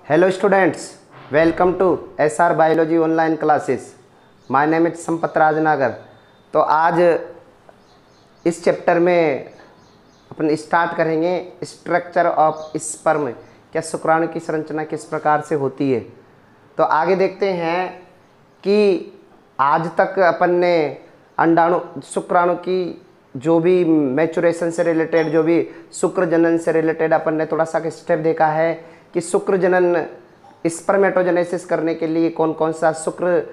Hello students, welcome to SR Biology online classes. My name is Sampat राजनागर। तो आज इस chapter में अपन स्टार्ट करेंगे स्ट्रक्चर ऑफ स्पर्म। क्या शुक्राणु की संरचना किस प्रकार से होती है। तो आगे देखते हैं कि आज तक अपन ने अंडाणु शुक्राणु की जो भी मैचुरेशन से रिलेटेड, जो भी शुक्र जनन से रिलेटेड अपन ने थोड़ा सा स्टेप देखा है कि शुक्र जनन स्पर्मेटोजेनेसिस करने के लिए कौन कौन सा शुक्र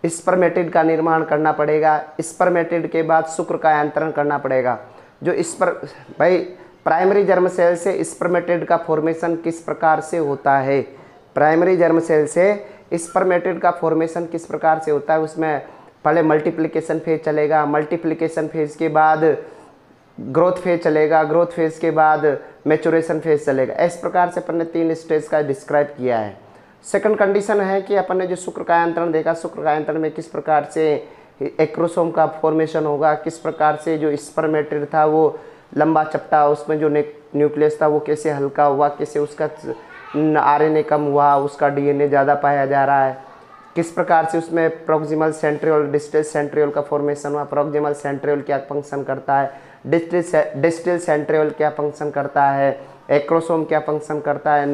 स्पर्मेटिड का निर्माण करना पड़ेगा। स्पर्मेटिड के बाद शुक्र का यांत्रण करना पड़ेगा। जो भाई प्राइमरी जर्म सेल से स्पर्मेटिड का फॉर्मेशन किस प्रकार से होता है। प्राइमरी जर्म सेल से स्पर्मेटिड का फॉर्मेशन किस प्रकार से होता है। उसमें पहले मल्टीप्लिकेशन फेज चलेगा, मल्टीप्लिकेशन फेज के बाद ग्रोथ फेज चलेगा, ग्रोथ फेज के बाद मैचुरेशन फेज चलेगा। इस प्रकार से अपन ने 3 स्टेज का डिस्क्राइब किया है। सेकंड कंडीशन है कि अपन ने जो शुक्र का यांत्रण देखा, शुक्र का यांत्रण में किस प्रकार से एक्रोसोम का फॉर्मेशन होगा, किस प्रकार से जो स्पर्मेटिड था वो लंबा चपटा, उसमें जो न्यूक्लियस था वो कैसे हल्का हुआ, कैसे उसका आरएनए कम हुआ, उसका डीएनए ज़्यादा पाया जा रहा है, किस प्रकार से उसमें प्रॉक्सिमल सेंट्रियोल डिस्टल सेंट्रियोल का फॉर्मेशन हुआ। प्रॉक्सिमल सेंट्रियोल क्या फंक्शन करता है, डिस्टल सेंट्रियोल क्या फंक्शन करता है, एक्रोसोम क्या फंक्शन करता है,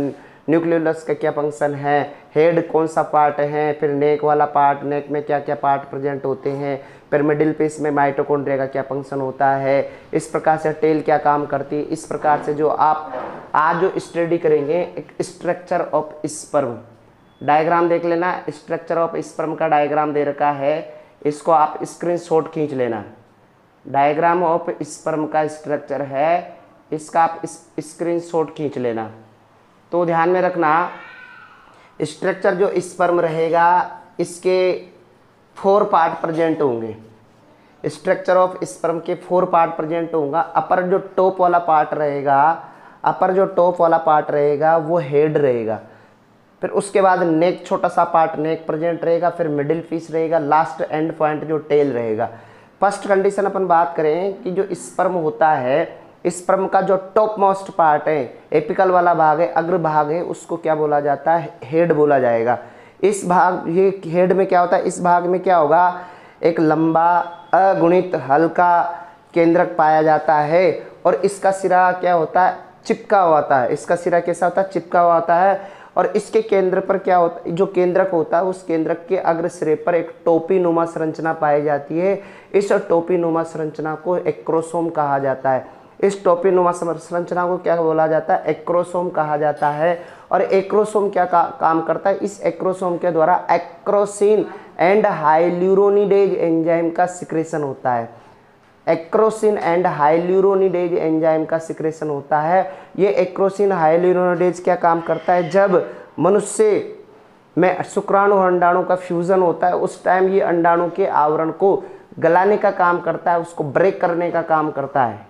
न्यूक्लियोलस का क्या फंक्शन है, हेड कौन सा पार्ट है, फिर नेक वाला पार्ट, नेक में क्या क्या पार्ट प्रेजेंट होते हैं, फिर मिडिल पीस में माइटोकॉन्ड्रिया का क्या फंक्शन होता है, इस प्रकार से टेल क्या काम करती है। इस प्रकार से जो आप आज जो स्टडी करेंगे एक स्ट्रक्चर ऑफ स्पर्म डायग्राम देख लेना। स्ट्रक्चर ऑफ स्पर्म का डायग्राम दे रखा है, इसको आप स्क्रीनशॉट खींच लेना। डायग्राम ऑफ स्पर्म का स्ट्रक्चर है, इसका आप स्क्रीनशॉट खींच लेना। तो ध्यान में रखना स्ट्रक्चर जो स्पर्म रहेगा इसके 4 पार्ट प्रेजेंट होंगे। स्ट्रक्चर ऑफ स्पर्म के 4 पार्ट प्रेजेंट होगा। अपर जो टॉप वाला पार्ट रहेगा, वो हेड रहेगा। फिर उसके बाद नेक, छोटा सा पार्ट नेक प्रेजेंट रहेगा, फिर मिडिल पीस रहेगा, लास्ट एंड पॉइंट जो टेल रहेगा। फर्स्ट कंडीशन अपन बात करें कि जो स्पर्म होता है, स्पर्म का जो टॉप मोस्ट पार्ट है, एपिकल वाला भाग है, अग्र भाग है, उसको क्या बोला जाता है, हेड बोला जाएगा। इस भाग, ये हेड में क्या होता है, इस भाग में क्या होगा, एक लंबा अगुणित हल्का केंद्रक पाया जाता है और इसका सिरा क्या होता है, चिपका हुआ होता है। इसका सिरा कैसा होता है, चिपका हुआ होता है। और इसके केंद्र पर क्या होता है, जो केंद्रक होता है, उस केंद्रक के अग्र सिरे पर एक टोपी नुमा संरचना पाई जाती है। इस टोपी नुमा संरचना को एक्रोसोम कहा जाता है। इस टोपी नुमा संरचना को क्या बोला जाता है, एक्रोसोम कहा जाता है। और एक्रोसोम क्या काम करता है, इस एक्रोसोम के द्वारा एक्रोसिन एंड हाइल्यूरोनिडेज एंजाइम का सिक्रेशन होता है। एक्रोसिन एंड हाइल्यूरोनिडेज एंजाइम का सिक्रेशन होता है। ये एक्रोसिन हाइल्यूरोनिडेज क्या काम करता है, जब मनुष्य में शुक्राणु और अंडाणु का फ्यूजन होता है उस टाइम ये अंडाणु के आवरण को गलाने का काम करता है, उसको ब्रेक करने का काम करता है।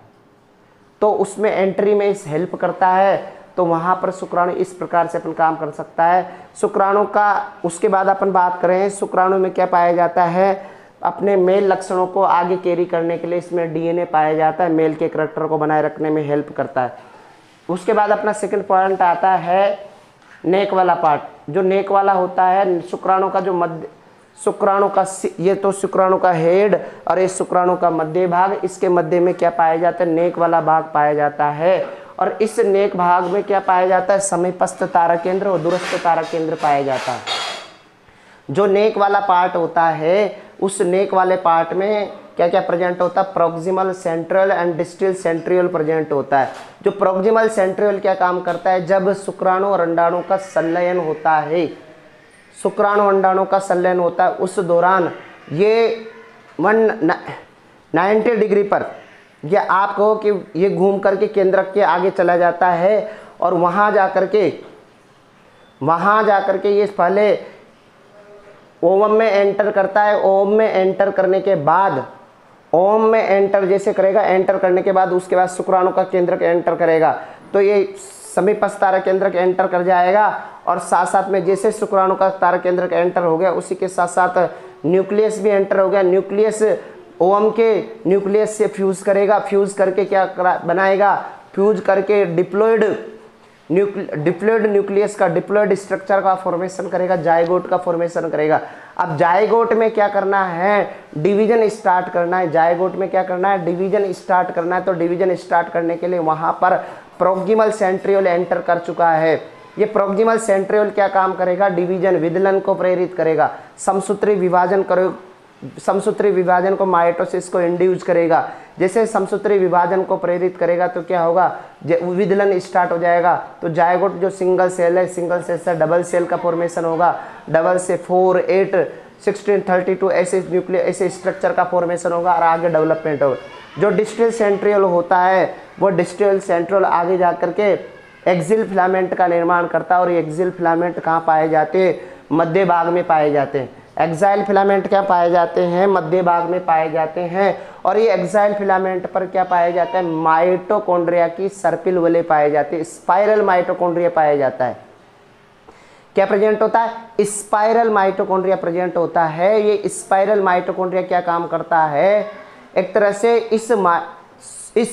तो उसमें एंट्री में इस हेल्प करता है। तो वहाँ पर शुक्राणु इस प्रकार से अपन काम कर सकता है। शुक्राणु का उसके बाद अपन बात करें, शुक्राणु में क्या पाया जाता है, अपने मेल लक्षणों को आगे कैरी करने के लिए इसमें डीएनए पाया जाता है, मेल के करैक्टर को बनाए रखने में हेल्प करता है। उसके बाद अपना सेकंड पॉइंट आता है नेक वाला पार्ट। जो नेक वाला होता है शुक्राणु का, जो मध्य शुक्राणु का, ये तो शुक्राणु का हेड और ये शुक्राणु का मध्य भाग, इसके मध्य में क्या पाया जाता है, नेक वाला भाग पाया जाता है। और इस नेक भाग में क्या पाया जाता है, समीपस्थ तारा केंद्र और दूरस्थ तारा केंद्र पाया जाता है। जो नेक वाला पार्ट होता है, उस नेक वाले पार्ट में क्या क्या प्रेजेंट होता है, proximal centriole and distal centriole present होता है। जो प्रॉक्सिमल सेंट्रियोल क्या काम करता है, जब शुक्राणु और अंडाणु का संलयन होता है, शुक्राणु अंडाणु का संलयन होता है, उस दौरान ये 190 डिग्री पर, या आप कहो कि ये घूम करके केंद्रक के आगे चला जाता है और वहाँ जा करके ये पहले ओवम में एंटर करता है। ओवम में एंटर करने के बाद, ओवम में एंटर जैसे करेगा, एंटर करने के बाद उसके बाद शुक्राणु का केंद्रक एंटर करेगा, तो ये समीपस्थ तारा केंद्रक एंटर कर जाएगा। और साथ साथ में जैसे शुक्राणु का तारा केंद्रक एंटर हो गया, उसी के साथ साथ न्यूक्लियस भी एंटर हो गया। न्यूक्लियस ओवम के न्यूक्लियस से फ्यूज करेगा, फ्यूज करके क्या बनाएगा, फ्यूज करके डिप्लॉयड डिप्लॉइड न्यूक्लियस का, डिप्लॉइड स्ट्रक्चर का फॉर्मेशन करेगा, जाइगोट का फॉर्मेशन करेगा। अब जाइगोट में क्या करना है, डिवीजन स्टार्ट करना है। जाइगोट में क्या करना है, डिवीजन स्टार्ट करना है। तो डिवीजन स्टार्ट करने के लिए वहां पर प्रोक्सिमल सेंट्रियोल एंटर कर चुका है। ये प्रोक्सिमल सेंट्रियोल क्या काम करेगा, डिवीजन विदलन को प्रेरित करेगा, समसूत्री विभाजन करो, समसूत्री विभाजन को, माइटोसिस को इंड्यूस करेगा। जैसे समसूत्री विभाजन को प्रेरित करेगा तो क्या होगा, विदलन स्टार्ट हो जाएगा। तो जाइगोट जो सिंगल सेल है, सिंगल सेल से डबल सेल का फॉर्मेशन होगा, डबल से 4, 8, 16, 32 ऐसे न्यूक्लियर, ऐसे स्ट्रक्चर का फॉर्मेशन होगा और आगे डेवलपमेंट होगा। जो डिस्टल सेंट्रियोल होता है वो डिस्टल सेंट्रियोल आगे जा करके एक्सिल फिलामेंट का निर्माण करता है। और ये एक्सिल फिलामेंट कहाँ पाए जाते हैं, मध्य भाग में पाए जाते हैं। एक्साइल फिलामेंट क्या पाए जाते हैं, मध्य भाग में पाए जाते हैं। और ये एक्साइल फिलामेंट पर क्या पाया जाता है, माइटोकॉन्ड्रिया की सर्पिल वाले पाए जाते हैं, स्पाइरल माइटोकॉन्ड्रिया पाया जाता है। क्या प्रेजेंट होता है, स्पाइरल माइटोकॉन्ड्रिया प्रेजेंट होता है। ये स्पाइरल माइटोकॉन्ड्रिया क्या काम करता है, एक तरह से इस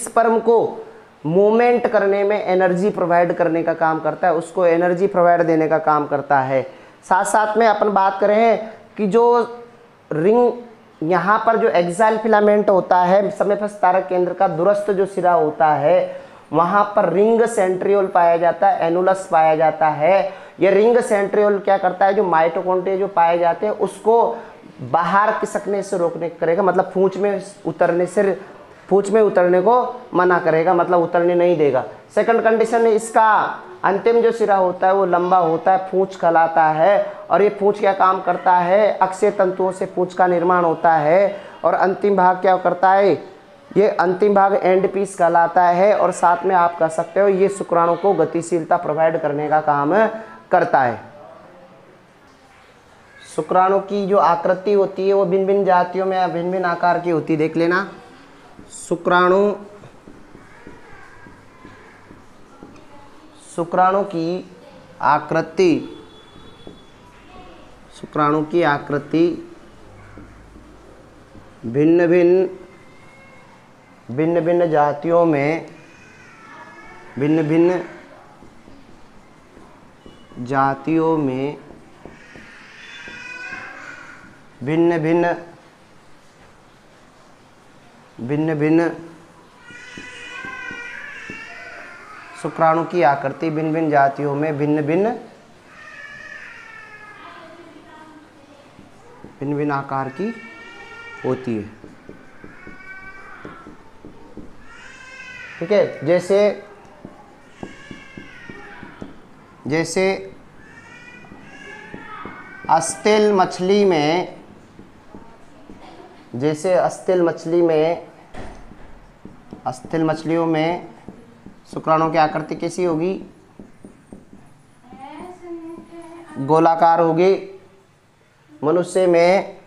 स्पर्म को मूवमेंट करने में एनर्जी प्रोवाइड करने का काम करता है, उसको एनर्जी प्रोवाइड देने का काम करता है। साथ साथ में अपन बात करें कि जो रिंग यहाँ पर जो एक्साइल फिलामेंट होता है, समयपस्थारक केंद्र का दूरस्थ जो सिरा होता है, वहाँ पर रिंग सेंट्रियोल पाया जाता है, एनुलस पाया जाता है। ये रिंग सेंट्रियोल क्या करता है, जो माइटोकॉन्ड्रिया जो पाए जाते हैं उसको बाहर खिसकने से रोकने करेगा, मतलब पूंछ में उतरने को मना करेगा, मतलब उतरने नहीं देगा। सेकंड कंडीशन है, इसका अंतिम जो सिरा होता है वो लंबा होता है, पूंछ कहलाता है। और ये पूंछ क्या काम करता है, अक्षीय तंतुओं से पूंछ का निर्माण होता है। और अंतिम भाग क्या करता है, ये अंतिम भाग एंड पीस कहलाता है। और साथ में आप कह सकते हो ये शुक्राणु को गतिशीलता प्रोवाइड करने का काम करता है। शुक्राणु की जो आकृति होती है वो भिन्न भिन्न जातियों में भिन्न भिन्न आकार की होती है, देख लेना। शुक्राणु की आकृति भिन्न भिन्न जातियों में भिन्न भिन्न शुक्राणु की आकृति भिन्न भिन्न जातियों में भिन्न भिन्न आकार की होती है। ठीक है, जैसे अस्तेल मछलियों में शुक्राणु की आकृति कैसी होगी, गोलाकार होगी। मनुष्य में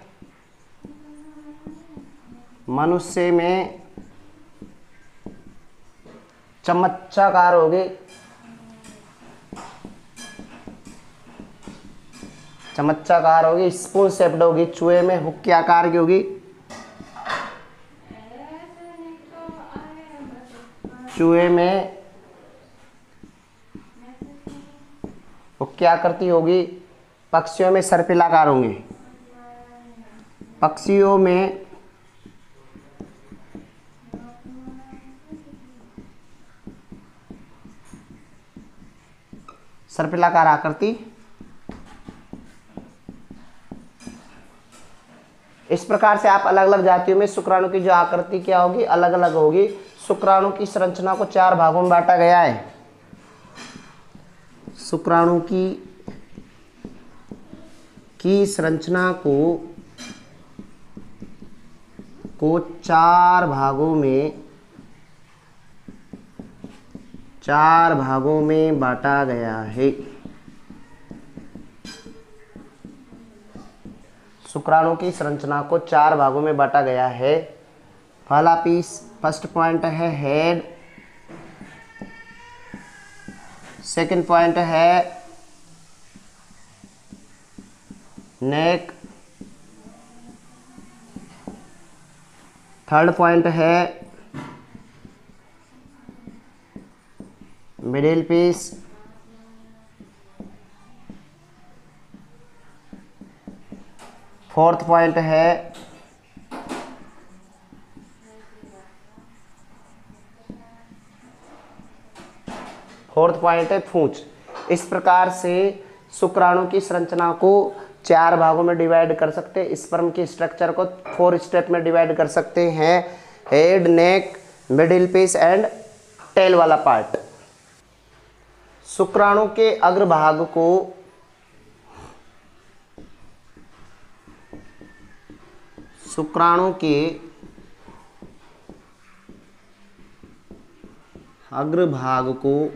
चमच्चाकार होगी, स्पून शेप्ड होगी। चूहे में हुक के आकार की होगी, चूहे में हुक की आकृति होगी। पक्षियों में सर्पिलाकार होंगे, पक्षियों में सर्पिलाकार आकृति। इस प्रकार से आप अलग अलग जातियों में शुक्राणु की जो आकृति क्या होगी, अलग अलग होगी। शुक्राणु की संरचना को 4 भागों में बांटा गया है। शुक्राणु की संरचना को 4 भागों में बांटा गया है। शुक्राणु की संरचना को 4 भागों में बांटा गया है। फर्स्ट पॉइंट है हेड, सेकंड पॉइंट है नेक, थर्ड पॉइंट है मिडिल पीस, फोर्थ पॉइंट है पूंछ। इस प्रकार से शुक्राणु की संरचना को 4 भागों में डिवाइड कर सकते हैं। स्पर्म की स्ट्रक्चर को 4 स्टेप में डिवाइड कर सकते हैं। Head, neck, middle piece and tail वाला पार्ट। शुक्राणु के अग्रभाग को शुक्राणु के अग्रभाग को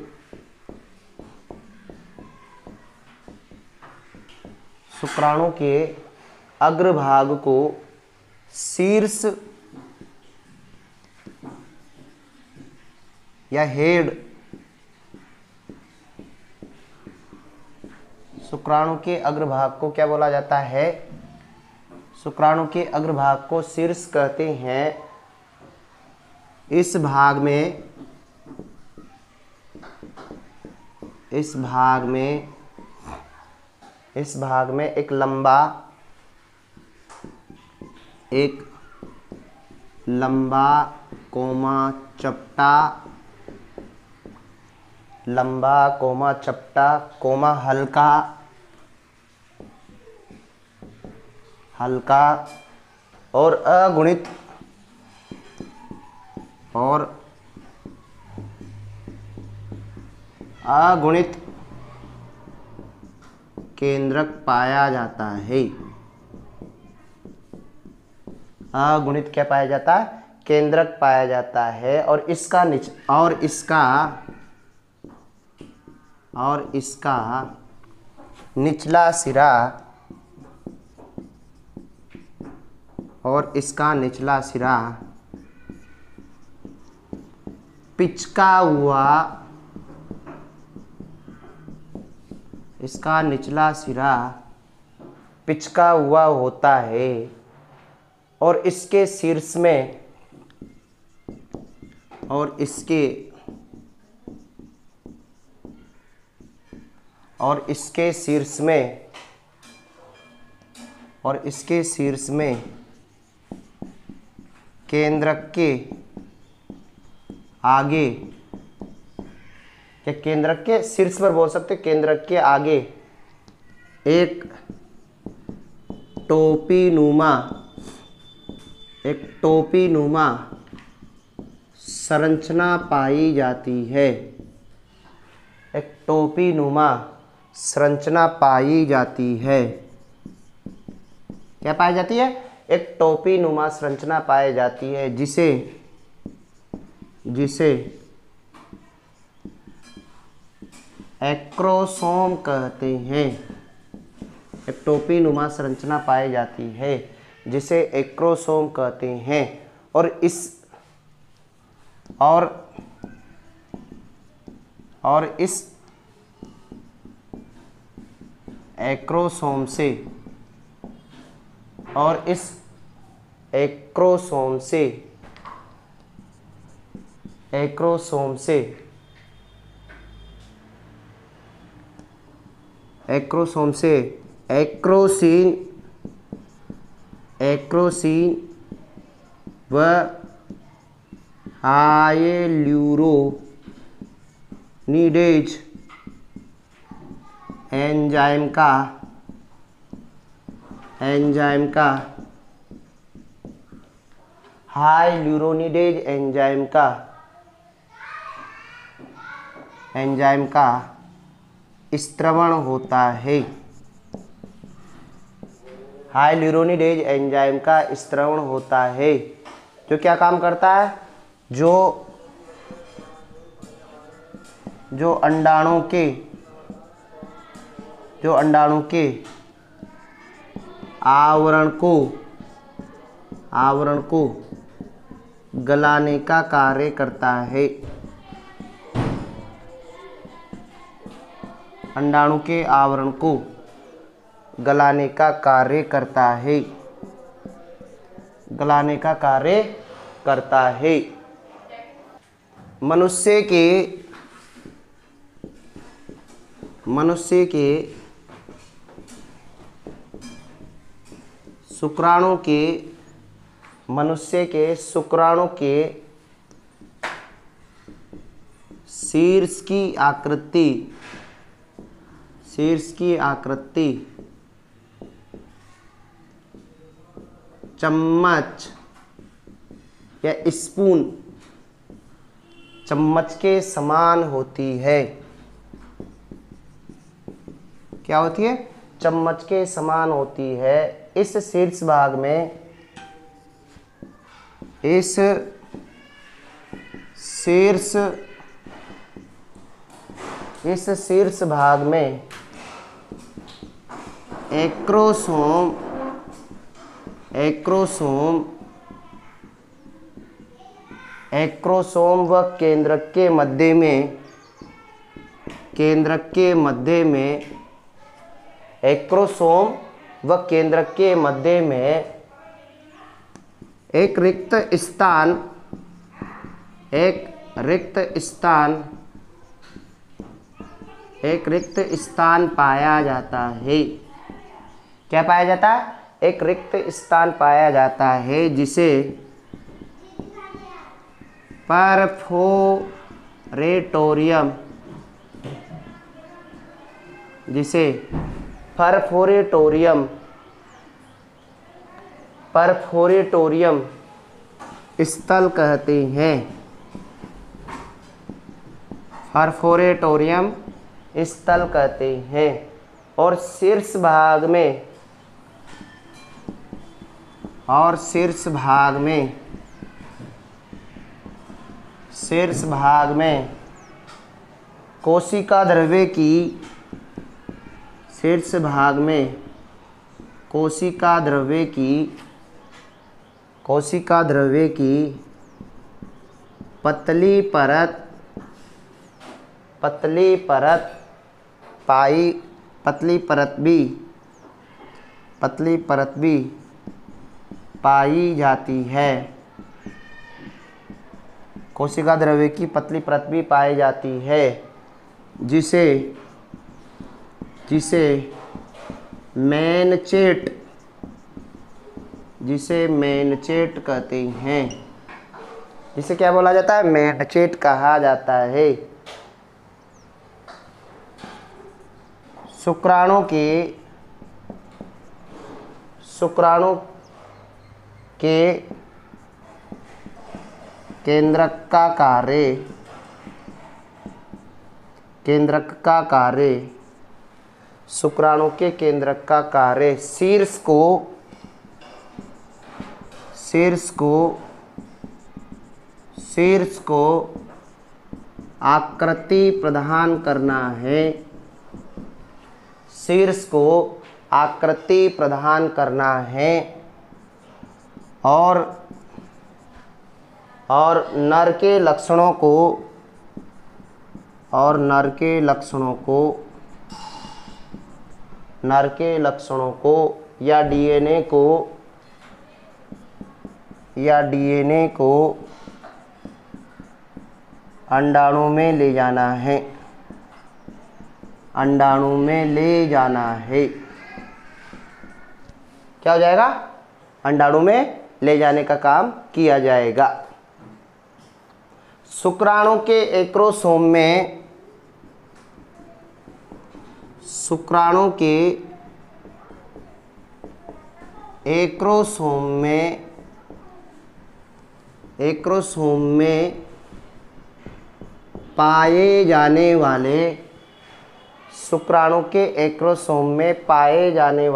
शुक्राणु के अग्रभाग को शीर्ष या हेड, शुक्राणु के अग्रभाग को क्या बोला जाता है? शुक्राणु के अग्रभाग को शीर्ष कहते हैं। इस भाग में एक लंबा कोमा चपटा कोमा हल्का और अगुणित केंद्रक पाया जाता है। अगुणित क्या पाया जाता है? केंद्रक पाया जाता है। और इसका निचला सिरा पिचका हुआ, इसका निचला सिरा पिचका हुआ होता है। और इसके शीर्ष में और इसके शीर्ष में केंद्रक के आगे, या केंद्रक के शीर्ष पर बोल सकते, केंद्रक के आगे एक टोपी नुमा संरचना पाई जाती है। एक टोपी नुमा संरचना पाई जाती है। क्या पाई जाती है? एक टोपी नुमा संरचना पाई जाती है, जिसे एक्रोसोम कहते हैं। एक टोपी नुमा संरचना पाई जाती है जिसे एक्रोसोम कहते हैं। और इस एक्रोसोम से एक्रोसिन व हाइल्यूरोनिडेज एंजाइम का स्त्रवण होता है। हाइल्यूरोनिडेज एंजाइम का स्त्रवण होता है, जो क्या काम करता है? जो अंडाणु के आवरण को गलाने का कार्य करता है। अंडाणु के आवरण को गलाने का कार्य करता है। मनुष्य के शुक्राणु के मनुष्य के शुक्राणु के शीर्ष की आकृति चम्मच या स्पून चम्मच के समान होती है। क्या होती है? चम्मच के समान होती है। इस शीर्ष भाग में इस शीर्ष भाग में एक्रोसोम व केंद्रक के मध्य में एक्रोसोम व केंद्रक के मध्य में एक रिक्त स्थान पाया जाता है। क्या पाया जाता है? एक रिक्त स्थान पाया जाता है जिसे परफोरेटोरियम स्थल कहते हैं। परफोरेटोरियम स्थल कहते हैं। और शीर्ष भाग में कोशिका द्रव्य की पतली परत भी पाई जाती है। कोशिका द्रव्य की पतली परत भी पाई जाती है जिसे मैनचेट कहते हैं। जिसे क्या बोला जाता है? मैनचेट कहा जाता है। शुक्राणु के केंद्रक का कार्य शुक्राणु के केंद्रक का कार्य शीर्ष को आकृति प्रदान करना है। शीर्ष को आकृति प्रदान करना है और नर के लक्षणों को या डीएनए को अंडाणु में ले जाना है। क्या हो जाएगा? अंडाणु में ले जाने का काम किया जाएगा। शुक्राणु के एक्रोसोम में पाए जाने वाले शुक्राणु के एक्रोसोम में पाए जाने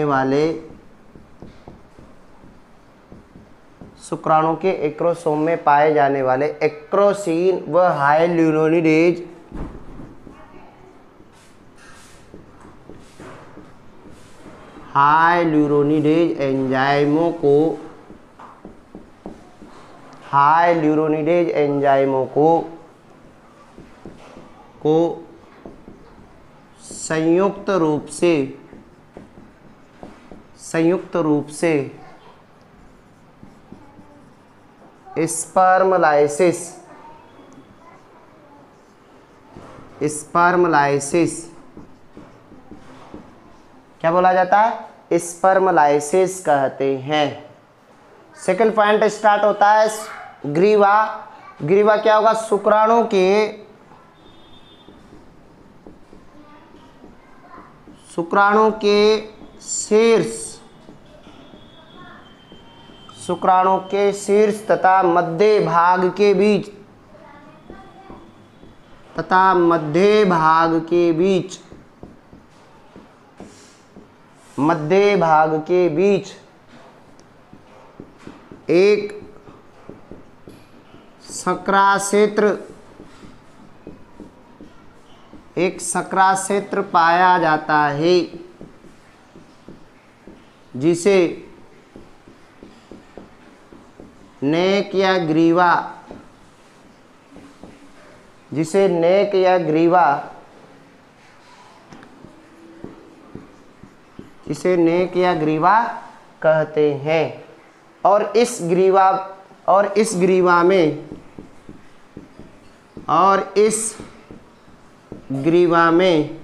वाले शुक्राणु के एक्रोसोम में पाए जाने वाले एक्रोसिन व हाइल्यूरोनिडेज एंजाइमों को संयुक्त रूप से स्पर्मलाइसिस क्या बोला जाता है? स्पर्मलाइसिस कहते हैं। सेकंड पॉइंट स्टार्ट होता है ग्रीवा। ग्रीवा क्या होगा? शुक्राणु के शीर्ष तथा मध्य भाग के बीच एक सकरा क्षेत्र पाया जाता है, जिसे नेक या ग्रीवा कहते हैं। और इस ग्रीवा में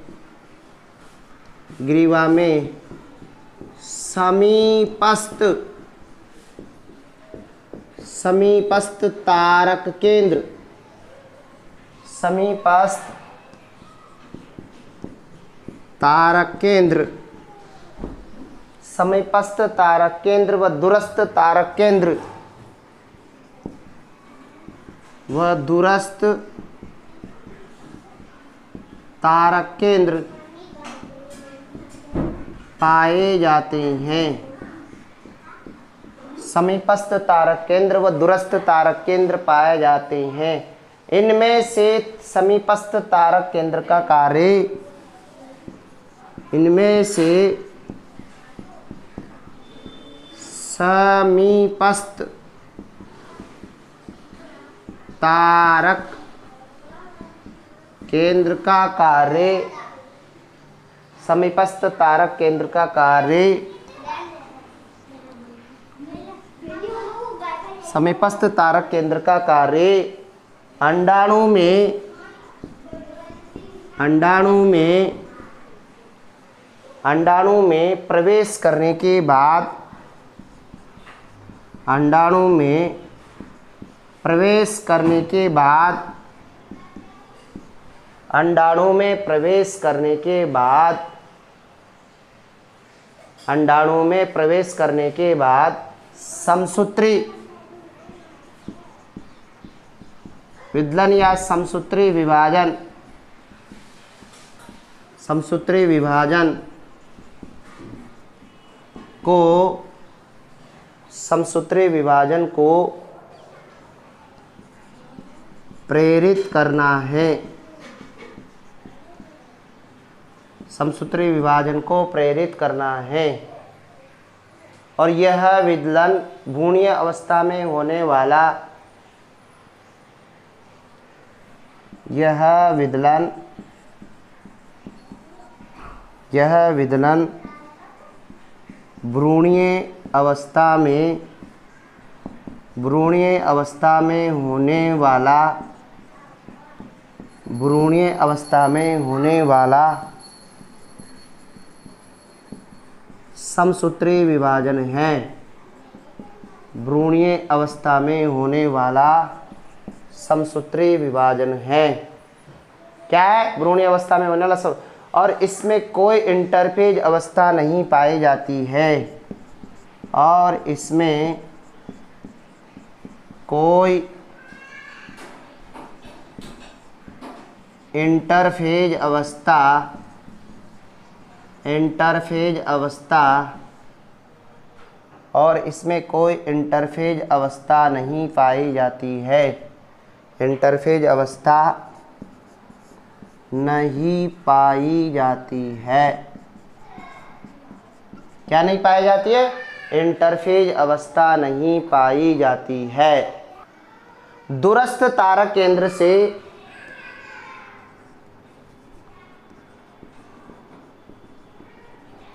समीपस्थ तारक केंद्र व दूरस्थ तारक केंद्र पाए जाते हैं। समीपस्थ तारक केंद्र व दूरस्थ तारक केंद्र पाए जाते हैं। इनमें से समीपस्थ तारक केंद्र का कार्य समीपस्थ तारक केंद्र का कार्य अंडाणु में प्रवेश करने के बाद अंडाणु में प्रवेश करने के बाद समसूत्री विदलन या समसूत्री विभाजन को प्रेरित करना है। समसूत्री विभाजन को प्रेरित करना है। और यह विदलन भ्रूणीय अवस्था में होने वाला भ्रूणीय अवस्था में होने वाला समसूत्री विभाजन है। भ्रूणीय अवस्था में होने वाला समसूत्री विभाजन है। क्या है? भ्रूणीय अवस्था में होने वाला और इसमें कोई इंटरफेज अवस्था नहीं पाई जाती है। और इसमें कोई इंटरफेज अवस्था नहीं पाई जाती है। इंटरफेज अवस्था नहीं पाई जाती है। क्या नहीं पाई जाती है? इंटरफेज अवस्था नहीं पाई जाती है। दूरस्थ तारक केंद्र से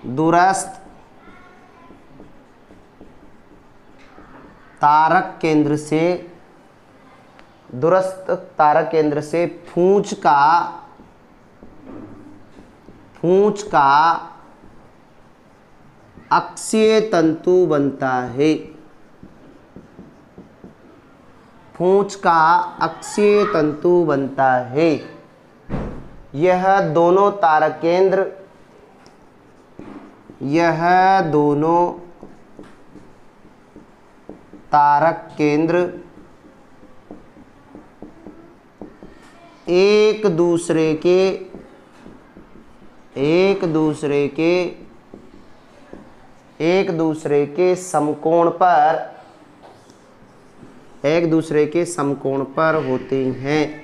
दूरस्थ तारक केंद्र से पूंछ का अक्षीय तंतु बनता है। पूंछ का अक्षीय तंतु बनता है। यह दोनों तारक केंद्र एक दूसरे के समकोण पर होते हैं।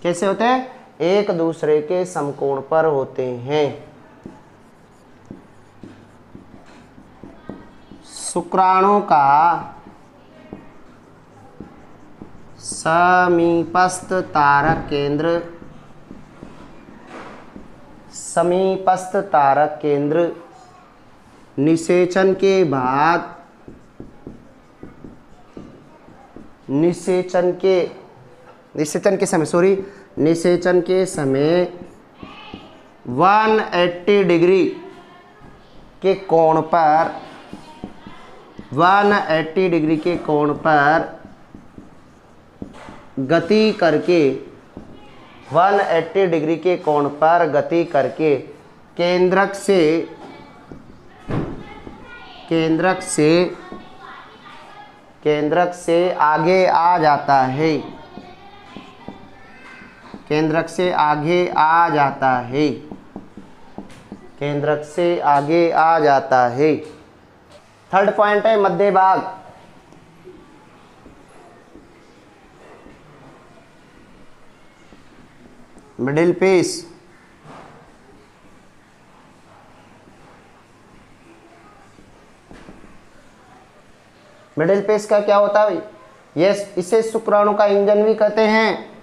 कैसे होते हैं? एक दूसरे के समकोण पर होते हैं। शुक्राणु का समीपस्थ तारक केंद्र निषेचन के समय 180 डिग्री के कोण पर 180 डिग्री के कोण पर गति करके 180 डिग्री के कोण पर गति करके केंद्रक से आगे आ जाता है। केंद्रक से आगे आ जाता है। थर्ड पॉइंट है मध्य भाग। Middle piece. मिडिल पीस का क्या होता है? यस, इसे शुक्राणु का इंजन भी कहते हैं।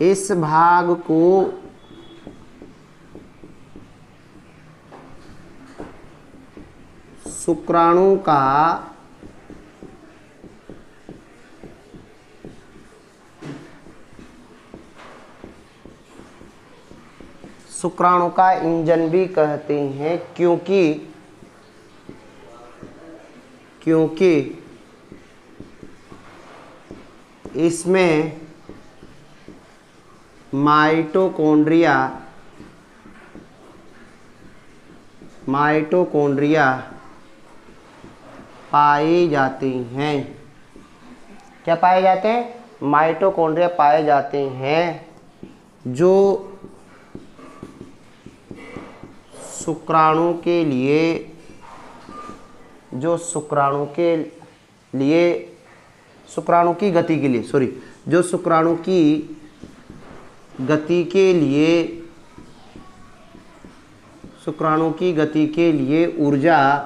इस भाग को शुक्राणु का इंजन भी कहते हैं, क्योंकि इसमें माइटोकॉन्ड्रिया पाए जाते हैं। क्या पाए जाते हैं? माइटोकॉन्ड्रिया पाए जाते हैं, जो शुक्राणु की गति के लिए ऊर्जा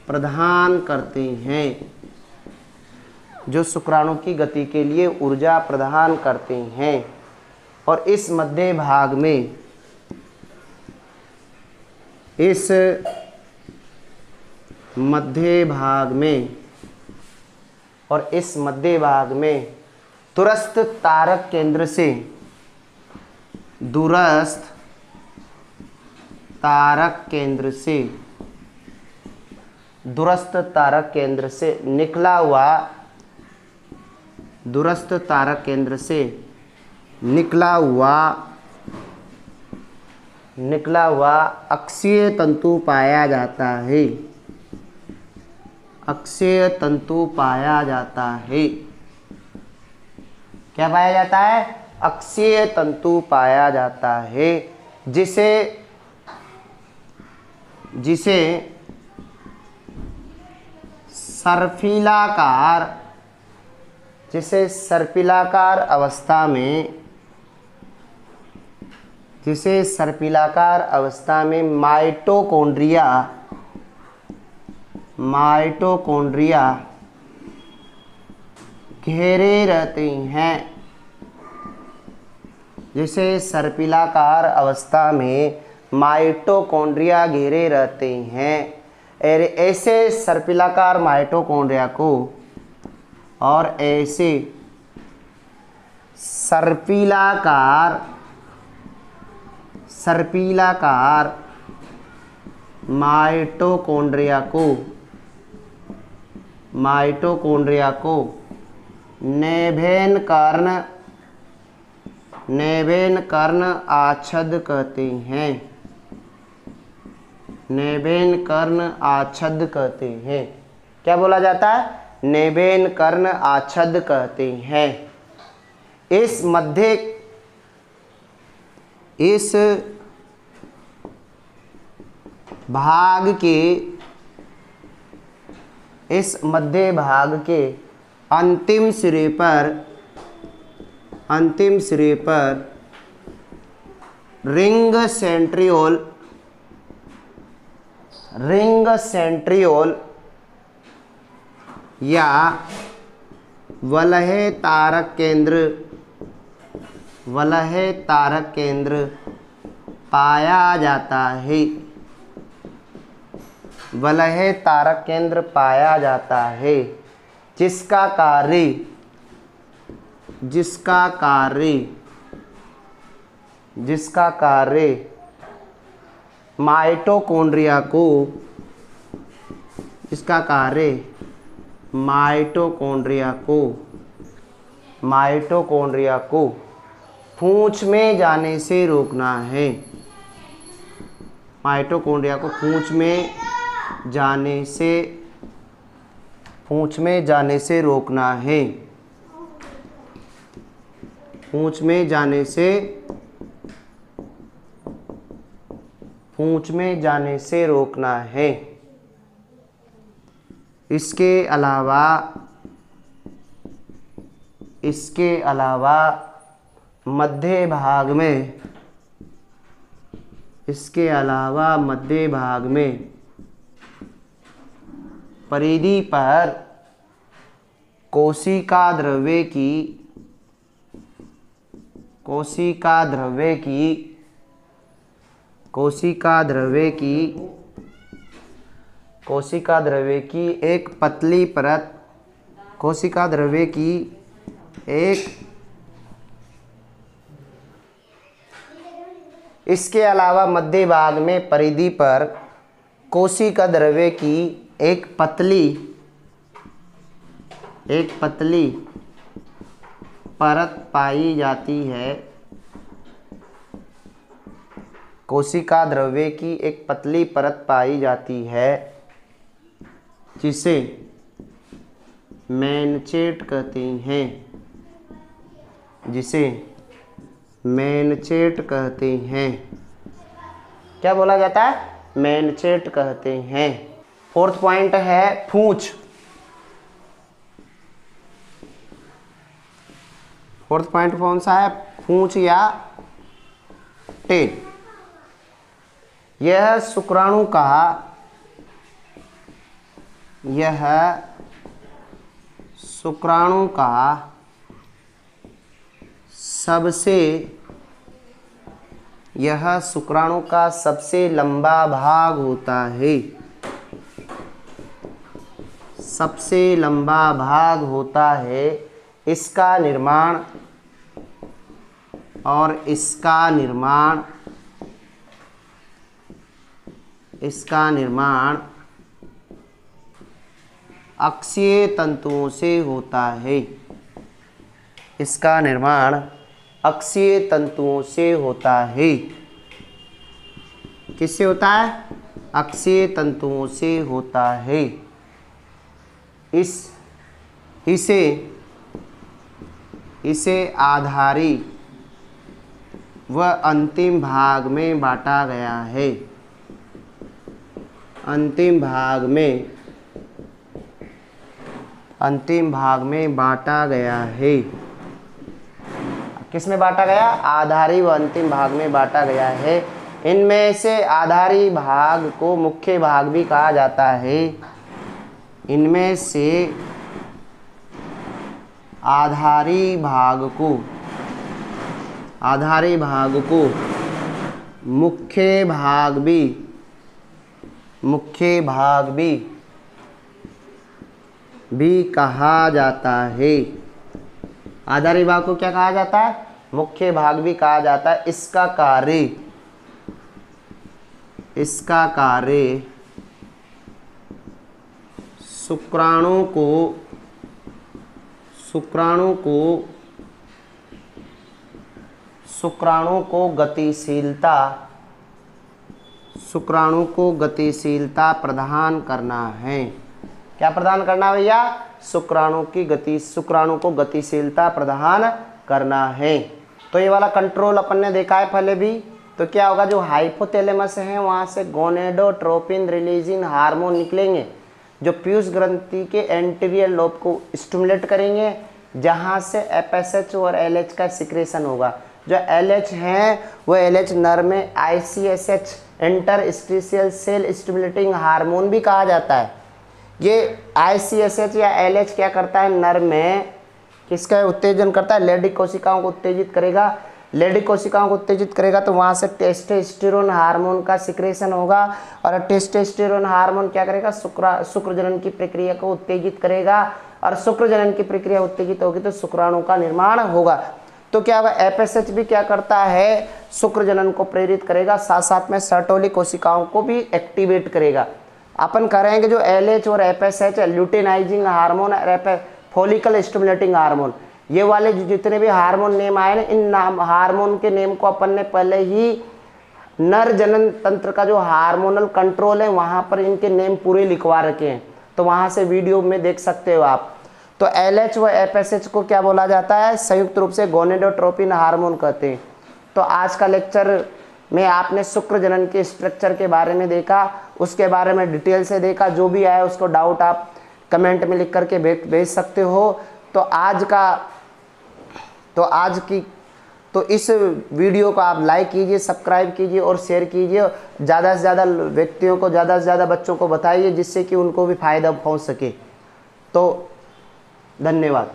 प्रदान करते हैं। और इस मध्य भाग में दूरस्थ तारक केंद्र से निकला हुआ अक्षीय तंतु पाया जाता है। क्या पाया जाता है? अक्षीय तंतु पाया जाता है, जिसे सर्पिलाकार अवस्था में माइटोकॉन्ड्रिया घेरे रहते हैं। जिसे सर्पिलाकार अवस्था में माइटोकॉन्ड्रिया घेरे रहते हैं। ऐसे सर्पिलाकार माइटोकॉन्ड्रिया को और ऐसे सर्पिलाकार माइटोकॉन्ड्रिया को नेभेन कर्ण आच्छद कहते हैं। नेभेन कर्ण आच्छद कहते हैं। क्या बोला जाता है? नेभेन कर्ण आच्छद कहते हैं। इस मध्य भाग के अंतिम सिरे पर रिंग सेंट्रियोल या वलय तारक केंद्र पाया जाता है। वलय तारक केंद्र पाया जाता है, जिसका कार्य माइटोकॉन्ड्रिया को पूंछ में जाने से रोकना है। माइटोकॉन्ड्रिया को पूंछ में जाने से रोकना है। पूंछ में जाने से रोकना है। इसके अलावा मध्य भाग में परिधि पर कोशिका द्रव्य की एक पतली परत, इसके अलावा मध्य भाग में परिधि पर कोशिका द्रव्य की एक पतली परत पाई जाती है। कोशिका द्रव्य की एक पतली परत पाई जाती है, जिसे मैनचेट कहते हैं। क्या बोला जाता है? मैनचेट कहते हैं। फोर्थ पॉइंट है पूंछ। फोर्थ पॉइंट कौन सा है? पूंछ या टेल। यह शुक्राणु का सबसे लंबा भाग होता है। इसका निर्माण अक्षीय तंतुओं से होता है। किससे होता है? अक्षीय तंतुओं से होता है। इसे आधारी व अंतिम भाग में बांटा गया है। अंतिम भाग में बांटा गया है। किस में बांटा गया? आधारी व अंतिम भाग में बांटा गया है। इनमें से आधारी भाग को मुख्य भाग भी कहा जाता है। इनमें से आधारी भाग को मुख्य भाग भी कहा जाता है। आधारी भाग को क्या कहा जाता है? मुख्य भाग भी कहा जाता है। इसका इसका कार्य शुक्राणु को गतिशीलता प्रदान करना है। क्या प्रदान करना है भैया? शुक्राणु को गतिशीलता प्रदान करना है। तो ये वाला कंट्रोल अपन ने देखा है पहले भी। तो क्या होगा, जो हाइपोथैलेमस है वहाँ से गोनेडोट्रोपिन रिलीजिंग हार्मोन निकलेंगे जो पीयूष ग्रंथि के एंटीरियर लोब को स्टिमुलेट करेंगे, जहाँ से एफएसएच और एलएच का सिक्रेशन होगा। जो एलएच है वो एलएच नर में आईसीएसएच इंटरस्टिशियल सेल स्टिमुलेटिंग हार्मोन भी कहा जाता है। ये आईसीएसएच या एलएच क्या करता है, नर में किसका उत्तेजन करता है? लैंगिक कोशिकाओं को उत्तेजित करेगा। लैंगिक कोशिकाओं को उत्तेजित करेगा तो वहाँ से टेस्टोस्टेरोन हार्मोन का सिक्रेशन होगा, और टेस्टोस्टेरोन हार्मोन क्या करेगा? शुक्र जनन की प्रक्रिया को उत्तेजित करेगा, और शुक्र जनन की प्रक्रिया उत्तेजित होगी तो शुक्राणु का निर्माण होगा। तो क्या होगा, एफएसएच भी क्या करता है? शुक्र जनन को प्रेरित करेगा, साथ साथ में सर्टोली कोशिकाओं को भी एक्टिवेट करेगा। अपन करेंगे जो एलएच और एफएसएच ल्यूटेनाइजिंग हार्मोन और फॉलिकल स्टिमुलेटिंग हार्मोन, ये वाले जितने भी हार्मोन नेम आए ना, इन नाम हार्मोन के नेम को अपन ने पहले ही नर जनन तंत्र का जो हार्मोनल कंट्रोल है वहाँ पर इनके नेम पूरे लिखवा रखे हैं। तो वहाँ से वीडियो में देख सकते हो आप। तो एलएच व एफएसएच को क्या बोला जाता है? संयुक्त रूप से गोनेडोट्रोपिन हार्मोन कहते हैं। तो आज का लेक्चर में आपने शुक्र जनन के स्ट्रक्चर के बारे में देखा, उसके बारे में डिटेल से देखा। जो भी आया उसको डाउट आप कमेंट में लिख करके भेज सकते हो। तो इस वीडियो को आप लाइक कीजिए, सब्सक्राइब कीजिए और शेयर कीजिए। ज़्यादा से ज़्यादा व्यक्तियों को, ज़्यादा से ज़्यादा बच्चों को बताइए, जिससे कि उनको भी फ़ायदा पहुंच सके। तो धन्यवाद।